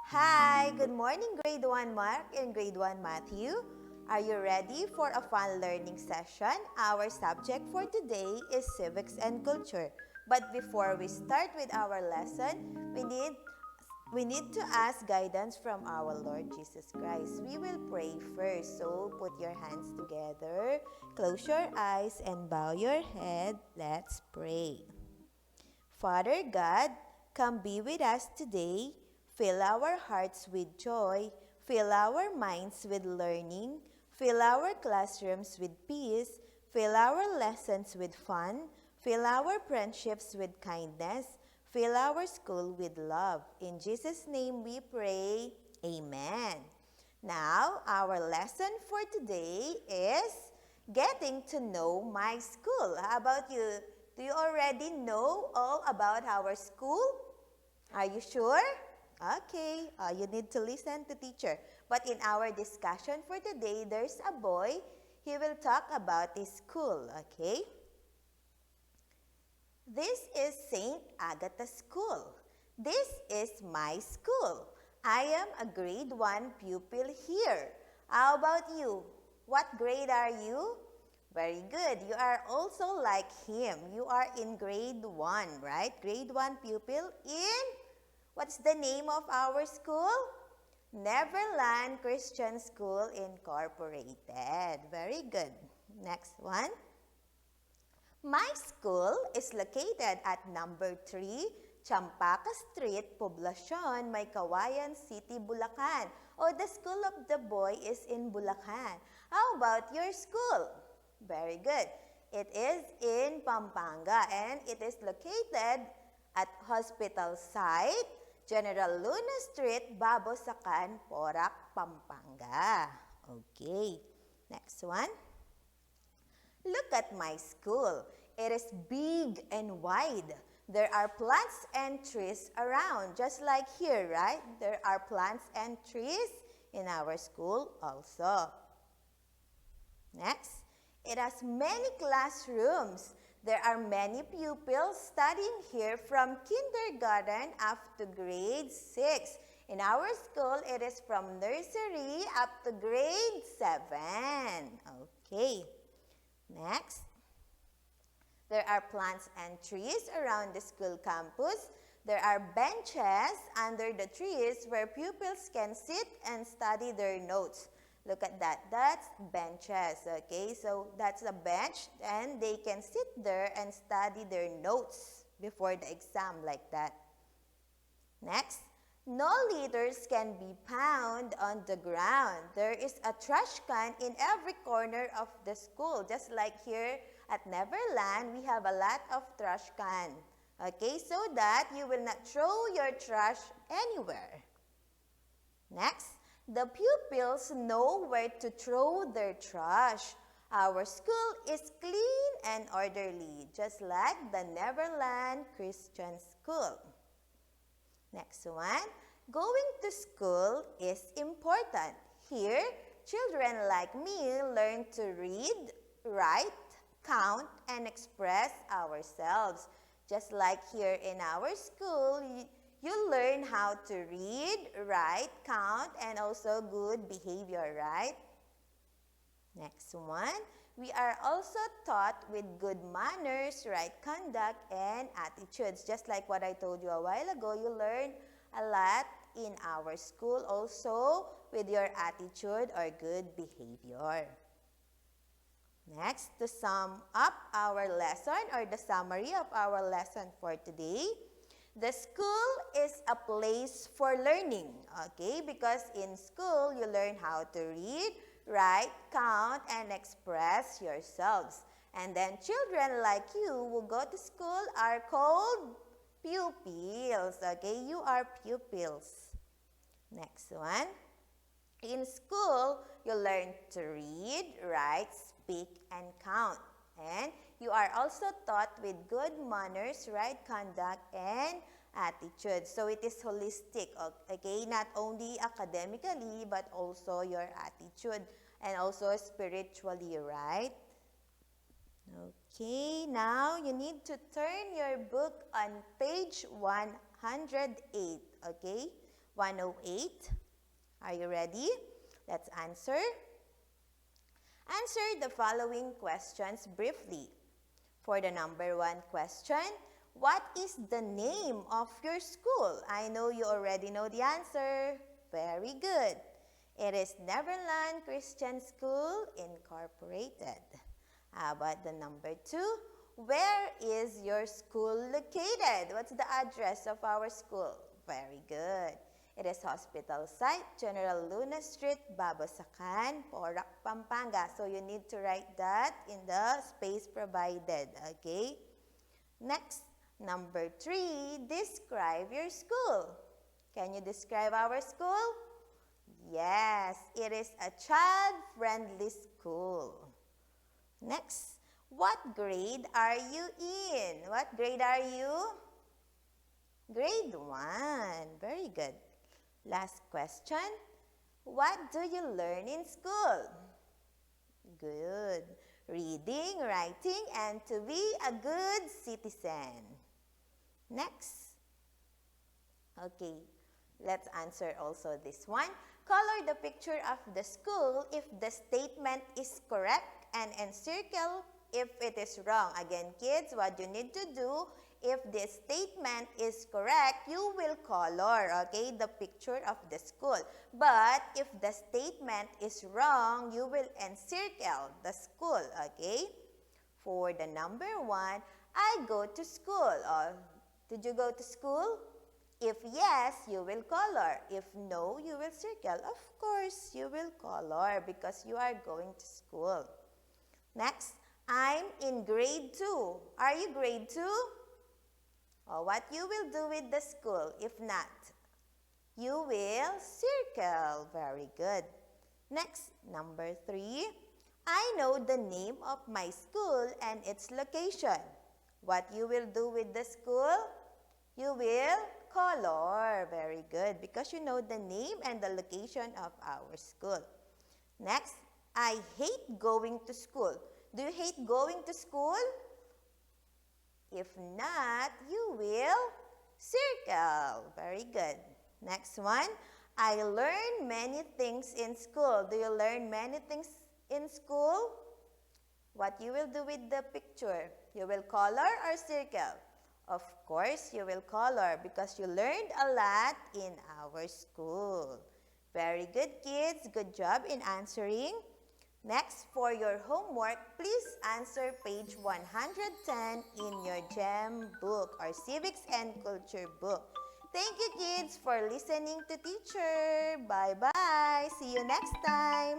Hi, good morning grade 1 Mark and grade 1 Matthew. Are you ready for a fun learning session? Our subject for today is civics and culture. But before we start with our lesson, we need to ask guidance from our Lord Jesus Christ. We will pray first. So put your hands together, close your eyes and bow your head. Let's pray. Father God, come be with us today. Fill our hearts with joy. Fill our minds with learning. Fill our classrooms with peace. Fill our lessons with fun. Fill our friendships with kindness. Fill our school with love. In Jesus' name we pray. Amen. Now, our lesson for today is getting to know my school. How about you? Do you already know all about our school? Are you sure? Okay, you need to listen to teacher. But in our discussion for today, there's a boy. He will talk about his school, okay? This is St. Agatha School. This is my school. I am a grade 1 pupil here. How about you? What grade are you? Very good. You are also like him. You are in grade 1, right? Grade 1 pupil in, what's the name of our school? Neverland Christian School Incorporated. Very good. Next one. My school is located at number 3, Champaka Street, Poblacion, Maykawayan City, Bulacan. Oh, the school of the boy is in Bulacan. How about your school? Very good. It is in Pampanga and it is located at Hospital Site, General Luna Street, Babosacan, Porac, Pampanga. Okay. Next one. Look at my school. It is big and wide. There are plants and trees around, just like here, right? There are plants and trees in our school also. Next, it has many classrooms. There are many pupils studying here from kindergarten up to grade 6. In our school, it is from nursery up to grade 7. Okay. Next, there are plants and trees around the school campus. There are benches under the trees where pupils can sit and study their notes. Look at that. That's benches, okay? So that's a bench and they can sit there and study their notes before the exam like that. Next, no litters can be found on the ground. There is a trash can in every corner of the school. Just like here at Neverland, we have a lot of trash can. Okay, so that you will not throw your trash anywhere. Next, the pupils know where to throw their trash. Our school is clean and orderly, just like the Neverland Christian School. Next one, going to school is important. Here, children like me learn to read, write, count, and express ourselves. Just like here in our school, you learn how to read, write, count, and also good behavior, right? Next one, we are also taught with good manners, right conduct, and attitudes. Just like what I told you a while ago, you learn a lot in our school also with your attitude or good behavior. Next, to sum up our lesson or the summary of our lesson for today, the school is a place for learning, okay? Because in school, you learn how to read, write, count, and express yourselves. And then children like you who go to school are called pupils, okay? You are pupils. Next one. In school, you learn to read, write, speak, and count. And you are also taught with good manners, right conduct, and attitude. So it is holistic, okay? Not only academically, but also your attitude and also spiritually, right? Okay, now you need to turn your book on page 108, okay? 108. Are you ready? Let's answer. Answer the following questions briefly. For the number 1 question, what is the name of your school? I know you already know the answer. Very good. It is Neverland Christian School Incorporated. How about the number 2? Where is your school located? What's the address of our school? Very good. It is Hospital Site, General Luna Street, Babasakan, Porac, Pampanga. So you need to write that in the space provided, okay? Next, number 3, describe your school. Can you describe our school? Yes, it is a child-friendly school. Next, what grade are you in? What grade are you? Grade 1. Very good. Last question. What do you learn in school? Good. Reading, writing, and to be a good citizen. Next. Okay, let's answer also this one. Color the picture of the school if the statement is correct and encircle if it is wrong. Again, kids, what you need to do, if the statement is correct, you will color, okay, the picture of the school. But if the statement is wrong, you will encircle the school, okay? For the number 1, I go to school. Or, did you go to school? If yes, you will color. If no, you will circle. Of course, you will color because you are going to school. Next, I'm in grade 2. Are you grade 2? Or what you will do with the school? If not, you will circle. Very good. Next, number 3. I know the name of my school and its location. What you will do with the school? You will color. Very good. Because you know the name and the location of our school. Next, I hate going to school. Do you hate going to school? If not, you will circle. Very good. Next one, I learn many things in school. Do you learn many things in school? What you will do with the picture? You will color or circle? Of course, you will color because you learned a lot in our school. Very good, kids. Good job in answering. Next, for your homework, please answer page 110 in your GEM book or Civics and Culture book. Thank you, kids, for listening to teacher. Bye-bye. See you next time.